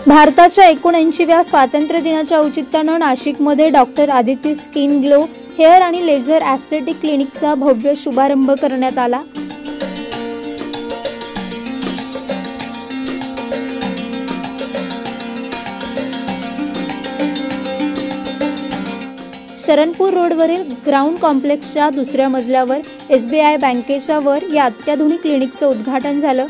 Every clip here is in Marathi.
भारताच्या 79व्या स्वातंत्र्य दिनाच्या औचित्याने नाशिकमध्ये doctor Aditi skin glow hair आणि लेझर एस्थेटिक क्लिनिकचा भव्य शुभारंभ करण्यात आला। शरणपूर रोडवरील ग्राउंड कॉम्प्लेक्सच्या दुसऱ्या मजल्यावर SBI बँकेच्या वर या अत्याधुनिक क्लिनिकचं उद्घाटन झालं।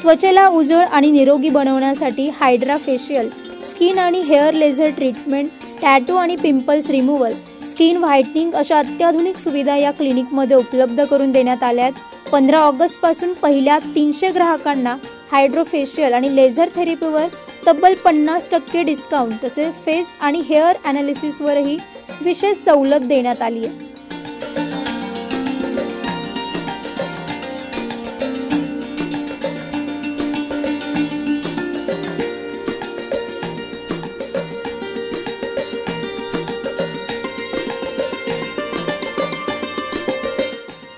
त्वचेला उजळ आणि निरोगी बनवण्यासाठी हायड्रा फेशियल, स्किन आणि हेअर लेझर ट्रीटमेंट, टॅटू आणि पिंपल्स रिमूव्हल, स्किन व्हाईटनिंग अशा अत्याधुनिक सुविधा या क्लिनिकमध्ये उपलब्ध करून देण्यात आल्या आहेत। 15 ऑगस्ट पासून पहिल्या 300 ग्राहकांना हायड्रो फेशियल आणि लेझर थेरपीवर तब्बल 50% डिस्काउंट तसेच फेस आणि हेअर ॲनालिसिसवरही विशेष सवलत देण्यात आली आहे।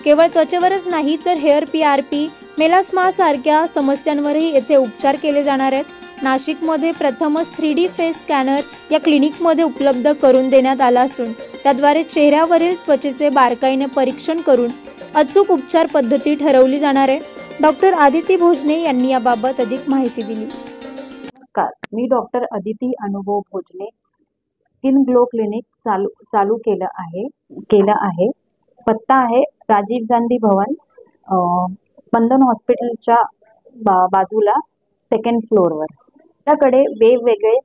केवळ त्वचेवरच नाही तर हेअर PRP, मेलास्मा सारख्या समस्यांवरही येथे उपचार केले जाणार आहेत। नाशिकमध्ये प्रथमच 3D फेस स्कॅनर या क्लिनिकमध्ये उपलब्ध करून देण्यात आला असून त्याद्वारे चेहऱ्यावरील त्वचेचे बारकाईने परीक्षण करून अचूक उपचार पद्धती ठरवली जाणार आहे। डॉक्टर आदिती भोजने यांनी याबाबत अधिक माहिती दिली। नमस्कार, मी डॉक्टर आदिती अनुभव भोजने स्किन ग्लो क्लिनिक चालू केलं आहे। पत्ता आहे राजीव गांधी भवन, स्पंदन हॉस्पिटलच्या बाजूला 2nd फ्लोअरवर। त्याकडे वेगवेगळे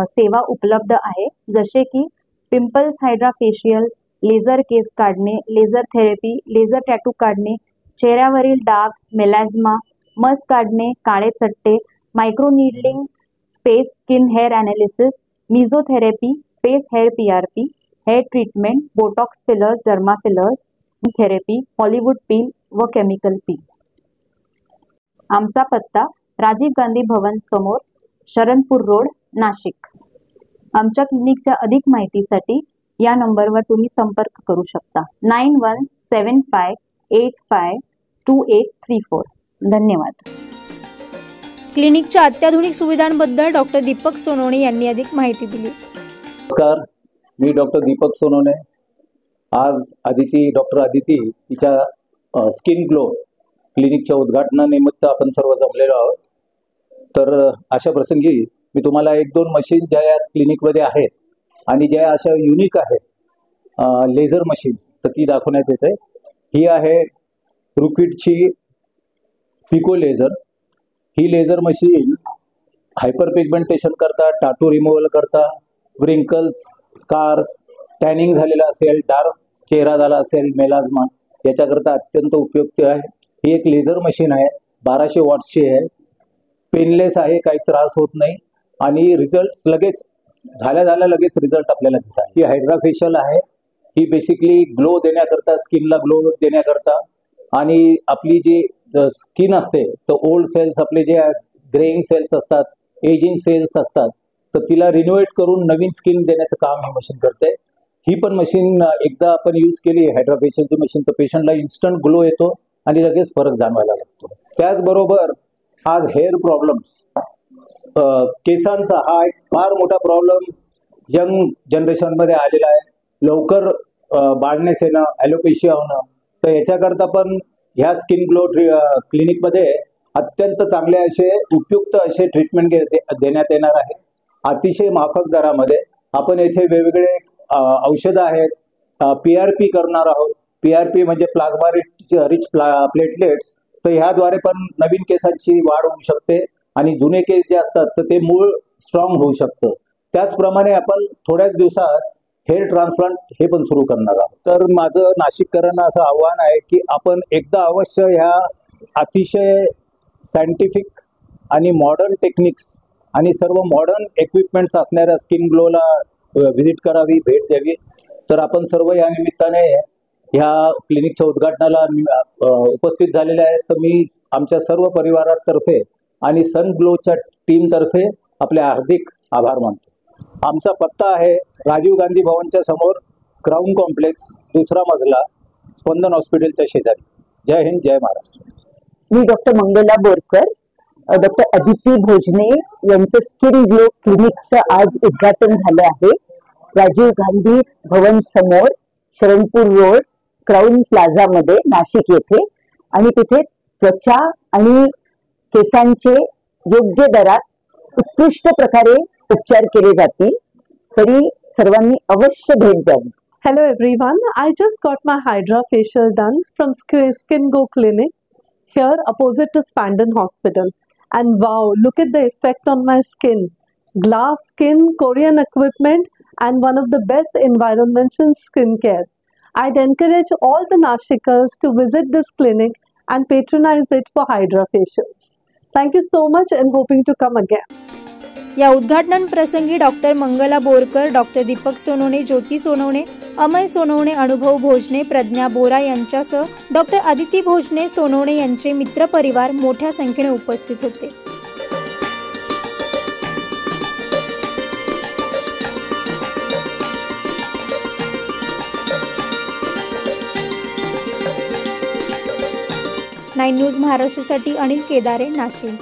सेवा उपलब्ध आहे, जसे की पिंपल्स हायड्रा फेशियल, लेझर केस काढणे, लेझर थेरपी, लेझर टॅटू काढणे, चेहऱ्यावरील डाग, मेलास्मा, मस काढणे, काळे चट्टे, micro needling, face skin hair analysis, mesotherapy, face hair PRP, hair treatment, Botox fillers, derma fillers therapy, Hollywood peel व केमिकल पील। आमचा पत्ता राजीव गांधी भवन समोर, शरणपूर रोड, नाशिक। आमच्या क्लिनिकच्या अधिक माहितीसाठी या नंबरवर तुम्ही संपर्क करू शकता। 9175852834। धन्यवाद। क्लिनिकच्या अत्याधुनिक सुविधांबद्दल डॉक्टर दीपक सोनवणे यांनी अधिक माहिती दिली। नमस्कार, मी डॉक्टर दीपक सोनवणे। आज डॉक्टर आदिती हिच्या स्किन ग्लो क्लिनिकच्या उद्घाटनानिमित्त आपण सर्व जमलेलो आहोत। तर अशा प्रसंगी मी तुम्हाला 1-2 मशीन ज्या या क्लिनिकमध्ये आहेत आणि ज्या अशा युनिक आहेत लेझर मशीन्स तर ती दाखवण्यात येते। ही आहे रुक्विडची पिको लेझर। ही लेझर मशीन हायपर पिगमेंटेशन करता, टाटू रिमूव्हल करता, व्रिंकल्स, स्कार्स, टॅनिंग झालेला असेल, डार्क चेहरा झाला असेल, मेलास्मा याच्याकरता अत्यंत उपयुक्त आहे। ही एक लेझर मशीन आहे, 1200 वॉट्सची आहे, पेनलेस आहे, काही त्रास होत नाही आणि रिझल्ट लगेच लगेच रिझल्ट आपल्याला दिसतात। ही हायड्रा फेशियल आहे, ही बेसिकली ग्लो देण्याकरता, स्किनला ग्लो देण्याकरता आणि आपली जी स्किन असते तर ओल्ड सेल्स, आपले जे ग्रेइंग सेल्स असतात, एजिंग सेल्स असतात, तर तिला रिन्युएट करून नवीन स्किन देण्याचं काम ही मशीन करते। ही पण मशीन एकदा आपण यूज केली हायड्रा फेशियलची मशीन तर पेशंटला इन्स्टंट ग्लो येतो आणि लगेच फरक जाणवायला लागतो। त्याचबरोबर आज हेअर प्रॉब्लेम्स, केसांचा हा एक फार मोठा प्रॉब्लेम यंग जनरेशनमध्ये आलेला आहे। लवकर बाळनेस येणं, ॲलोपेशिया होणं, तर याच्याकरता पण ह्या स्किन ग्लो क्लिनिकमध्ये अत्यंत चांगले असे उपयुक्त असे ट्रीटमेंट देण्यात येणार आहे। अतिशय माफक दरामध्ये आपण येथे वेगवेगळे औषधं आहेत, PRP करणार आहोत। PRP म्हणजे प्लाझ्मा रिच प्लेटलेट्स, तर ह्याद्वारे पण नवीन केसांची वाढ होऊ शकते आणि जुने केस जे असतात तर ते मूळ स्ट्रॉंग होऊ शकतं। त्याचप्रमाणे आपण थोड्याच दिवसात हेअर ट्रान्सप्लांट हे पण सुरू करणार आहोत। तर माझं नाशिककरांना असं आव्हान आहे की आपण एकदा अवश्य ह्या अतिशय सायंटिफिक आणि मॉडर्न टेक्निक्स आणि सर्व मॉडर्न इक्विपमेंट्स असणाऱ्या स्किन ग्लोला व्हिजिट करावी, भेट द्यावी। तर आपण सर्व या निमित्ताने ह्या क्लिनिकच्या उद्घाटनाला उपस्थित झालेले आहेत। तर मी आमच्या सर्व परिवारातर्फे आणि सन ग्लोच्या टीमतर्फे आपले हार्दिक आभार मानतो। आमचा पत्ता आहे राजीव गांधी भवनच्या समोर, ग्राउंड कॉम्प्लेक्स, 2रा मजला, स्पंदन हॉस्पिटलच्या शेजारी। जय हिंद, जय महाराष्ट्र। मी डॉक्टर मंगला बोरकर, डॉक्टर अदिती भोजने यांचं स्किन ग्लो क्लिनिकचं आज उद्घाटन झालं आहे. राजीव गांधी भवन समोर, शरणपूर रोड, क्राऊन प्लाझा मध्ये, नाशिक येथे. आणि तिथे त्वचा आणि केसांचे योग्य दरात उत्कृष्ट प्रकारे उपचार केले जातील. तरी सर्वांनी अवश्य भेट द्यावी. Hello everyone, I just got my Hydra facial done from Skin Go Clinic here opposite to Spandon Hospital, and wow, look at the effect on my skin. Glass skin, Korean equipment, and one of the best environments in skincare. I'd encourage all the Nashikers to visit this clinic and patronize it for Hydra facials. Thank you so much and hoping to come again. या उद्घाटन प्रसंगी डॉक्टर मंगला बोरकर, डॉक्टर दीपक सोनवणे, ज्योती सोनवणे, अमय सोनवणे, अनुभव भोजने, प्रज्ञा बोरा यांच्यासह डॉक्टर अदिती भोजने सोनवणे यांचे मित्रपरिवार मोठ्या संख्येने उपस्थित होते. नाईन न्यूज महाराष्ट्रासाठी अनिल केदारे, नाशिक.